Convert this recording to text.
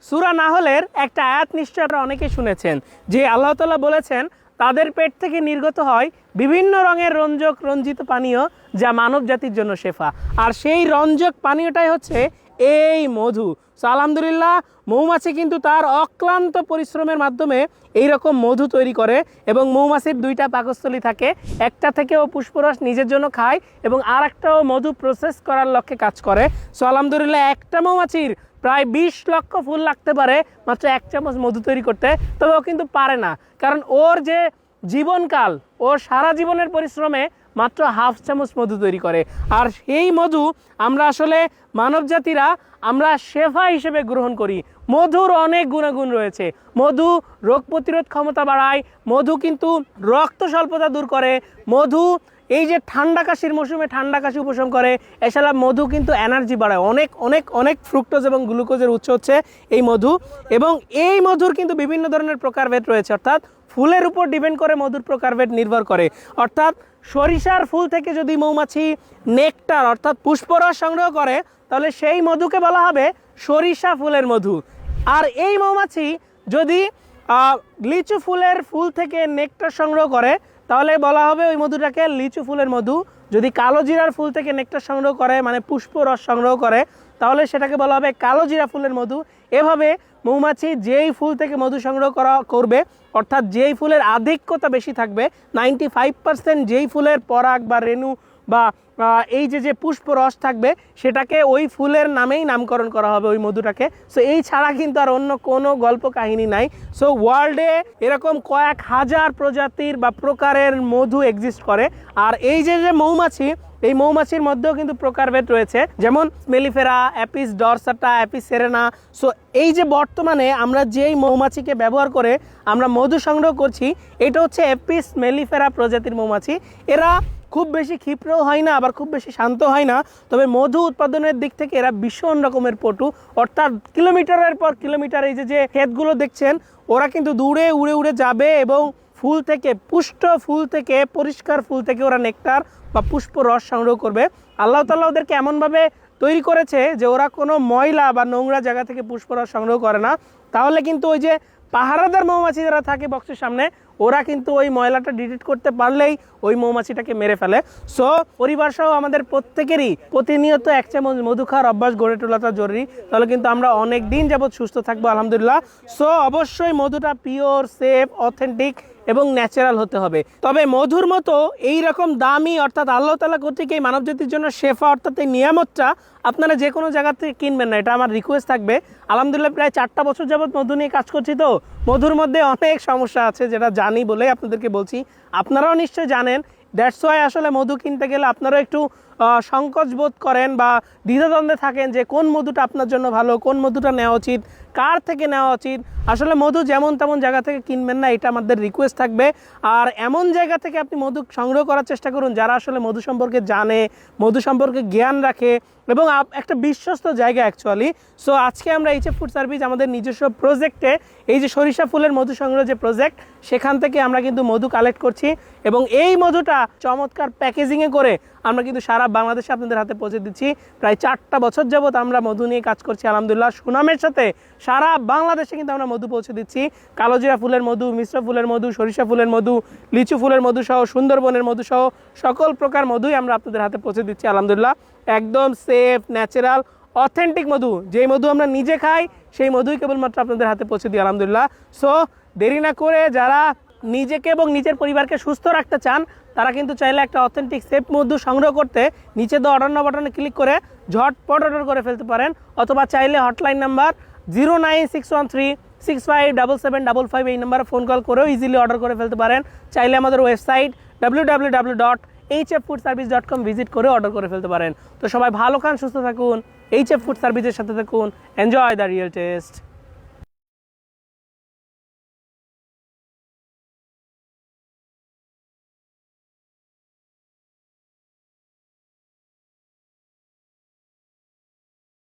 সূরা নাহলের একটা আয়াত নিশ্চয় আপনারা অনেকেই শুনেছেন যে আল্লাহ তাআলা বলেছেন তাদের পেট থেকে নির্গত হয় বিভিন্ন রঙের রঞ্জিত পানীয় যা মানব জাতির জন্য শেফা। আর সেই রঞ্জক পানীয়টাই হচ্ছে এই মধু। সো আলহামদুলিল্লাহ, মৌমাছি কিন্তু তার অক্লান্ত পরিশ্রমের মাধ্যমে এই রকম মধু তৈরি করে এবং মৌমাছির দুইটা পাকস্থলী থাকে, একটা থেকেও পুষ্পরস নিজের জন্য খায় এবং আর একটাও মধু প্রসেস করার লক্ষ্যে কাজ করে। সো আলহামদুলিল্লাহ, একটা মৌমাছির প্রায় 20 লক্ষ ফুল লাগতে পারে মাত্র 1 চামচ মধু তৈরি করতে, তবে ও কিন্তু পারে না, কারণ ওর যে জীবনকাল, ওর সারা জীবনের পরিশ্রমে মাত্র 1/2 চামচ মধু তৈরি করে। আর সেই মধু আমরা আসলে মানব জাতিরা আমরা শেফা হিসেবে গ্রহণ করি। মধুর অনেক গুণাগুণ রয়েছে। মধু রোগ প্রতিরোধ ক্ষমতা বাড়ায়, মধু কিন্তু রক্ত স্বল্পতা দূর করে, মধু এই যে ঠান্ডা কাশির মৌসুমে ঠান্ডা কাশি উপশম করে, এছাড়া মধু কিন্তু এনার্জি বাড়ায়। অনেক অনেক অনেক ফ্রুক্টোজ এবং গ্লুকোজের উৎস হচ্ছে এই মধু। এবং এই মধুর কিন্তু বিভিন্ন ধরনের প্রকারভেদ রয়েছে, অর্থাৎ ফুলের উপর ডিপেন্ড করে মধুর প্রকারভেদ নির্ভর করে। অর্থাৎ সরিষার ফুল থেকে যদি মৌমাছি নেকটার অর্থাৎ পুষ্পরস সংগ্রহ করে তাহলে সেই মধুকে বলা হবে সরিষা ফুলের মধু। আর এই মৌমাছি যদি লিচু ফুলের ফুল থেকে নেকটার সংগ্রহ করে তাহলে বলা হবে ওই মধুটাকে লিচু ফুলের মধু। যদি কালো জিরার ফুল থেকে নেকটার সংগ্রহ করে মানে পুষ্পরস সংগ্রহ করে তাহলে সেটাকে বলা হবে কালো জিরা ফুলের মধু। এভাবে মৌমাছি যেই ফুল থেকে মধু সংগ্রহ করবে, অর্থাৎ যেই ফুলের আধিক্যতা বেশি থাকবে, 95% যেই ফুলের পরাগ বা রেণু বা এই যে পুষ্পরস থাকবে সেটাকে ওই ফুলের নামেই নামকরণ করা হবে ওই মধুটাকে। সো এই ছাড়া কিন্তু আর অন্য কোনো গল্প কাহিনী নাই। সো ওয়ার্ল্ডে এরকম কয়েক হাজার প্রজাতির বা প্রকারের মধু এক্সিস্ট করে। আর এই যে মৌমাছি, এই মৌমাছির মধ্যেও কিন্তু প্রকারভেদ রয়েছে, যেমন mellifera, Apis dorsata, Apis cerana. So এই যে বর্তমানে আমরা যেই মৌমাছিকে ব্যবহার করে আমরা মধু সংগ্রহ করছি এটা হচ্ছে অ্যাপিস মেলিফেরা প্রজাতির মৌমাছি। এরা খুব বেশি ক্ষিপ্রও হয় না, আবার খুব বেশি শান্ত হয় না, তবে মধু উৎপাদনের দিক থেকে এরা ভীষণ রকমের পটু। অর্থাৎ কিলোমিটারের পর কিলোমিটার এই যে ক্ষেতগুলো দেখছেন, ওরা কিন্তু দূরে উড়ে উড়ে যাবে এবং ফুল থেকে, পুষ্ট ফুল থেকে, পরিষ্কার ফুল থেকে ওরা নেকটার বা পুষ্প রস সংগ্রহ করবে। আল্লাহ তাআলা ওদেরকে এমনভাবে তৈরি করেছে যে ওরা কোনো ময়লা বা নোংরা জায়গা থেকে পুষ্পরস সংগ্রহ করে না। তাহলে কিন্তু ওই যে পাহারাদার মৌমাছি যারা থাকে বক্সের সামনে, ওরা কিন্তু ওই ময়লাটা ডিটেক্ট করতে পারলেই ওই মৌমাছিটাকে মেরে ফেলে। সো পরিবার সহ আমাদের প্রত্যেকেরই প্রতিনিয়ত 1 চামচ মধু খাওয়ার অভ্যাস গড়ে তোলাটা জরুরি, তাহলে কিন্তু আমরা অনেক দিন যাবৎ সুস্থ থাকবো আলহামদুলিল্লাহ। সো অবশ্যই মধুটা পিওর, সেফ, অথেন্টিক এবং ন্যাচারাল হতে হবে। তবে মধুর মতো এই রকম দামি অর্থাৎ আল্লাহ তাআলা কর্তৃক এই মানবজাতির জন্য শেফা অর্থাৎ এই নিয়ামতটা আপনারা যে কোনো জায়গা থেকে কিনবেন না, এটা আমার রিকোয়েস্ট থাকবে। আলহামদুলিল্লাহ প্রায় 4টা বছর যাবৎ মধু নিয়ে কাজ করছি, তো মধুর মধ্যে অনেক সমস্যা আছে যেটা জানি বলে আপনাদেরকে বলছি, আপনারাও নিশ্চয় জানেন। দ্যাটস ওয়াই আসলে মধু কিনতে গেলে আপনারাও একটু সংকোচ বোধ করেন বা দ্বিধাদ্বন্দ্বে থাকেন যে কোন মধুটা আপনার জন্য ভালো, কোন মধুটা নেওয়া উচিত, কার থেকে নেওয়া উচিত। আসলে মধু যেমন তেমন জায়গা থেকে কিনবেন না, এটা আমাদের রিকোয়েস্ট থাকবে। আর এমন জায়গা থেকে আপনি মধু সংগ্রহ করার চেষ্টা করুন যারা আসলে মধু সম্পর্কে জানে, মধু সম্পর্কে জ্ঞান রাখে এবং একটা বিশ্বস্ত জায়গা অ্যাকচুয়ালি। সো আজকে আমরা এইচএফ ফুড সার্ভিস আমাদের নিজস্ব প্রজেক্টে এই যে সরিষা ফুলের মধু সংগ্রহ যে প্রজেক্ট, সেখান থেকে আমরা কিন্তু মধু কালেক্ট করছি এবং এই মধুটা চমৎকার প্যাকেজিংয়ে করে আমরা কিন্তু সারা বাংলাদেশে আপনাদের হাতে পৌঁছে দিচ্ছি। প্রায় 4টা বছর যাবত আমরা মধু নিয়ে কাজ করছি আলহামদুলিল্লাহ সুনামের সাথে। সারা বাংলাদেশে কিন্তু আমরা মধু পৌঁছে দিচ্ছি। কালোজিরা ফুলের মধু, মিশ্র ফুলের মধু, সরিষা ফুলের মধু, লিচু ফুলের মধু সহ, সুন্দরবনের মধু সহ সকল প্রকার মধুই আমরা আপনাদের হাতে পৌঁছে দিচ্ছি আলহামদুলিল্লাহ। একদম সেফ, ন্যাচারাল, অথেন্টিক মধু, যেই মধু আমরা নিজে খাই সেই মধুই কেবলমাত্র আপনাদের হাতে পৌঁছে দিই আলহামদুলিল্লাহ। সো দেরি না করে যারা নিজেকে এবং নিজের পরিবারকে সুস্থ রাখতে চান তারা কিন্তু চাইলে একটা অথেন্টিক সেফ মধু সংগ্রহ করতে নিচে দেওয়া অর্ডার নাও বাটনে ক্লিক করে ঝটপট অর্ডার করে ফেলতে পারেন, অথবা চাইলে হটলাইন নাম্বার 09613657755 এই নাম্বারে ফোন কল করেও ইজিলি অর্ডার করে ফেলতে পারেন। চাইলে আমাদের ওয়েবসাইট www.hffoodservice.com ভিজিট করে অর্ডার করে ফেলতে পারেন। তো সবাই ভালো খান, সুস্থ থাকুন, এইচএফ ফুড সার্ভিসের সাথে থাকুন। Enjoy the real test.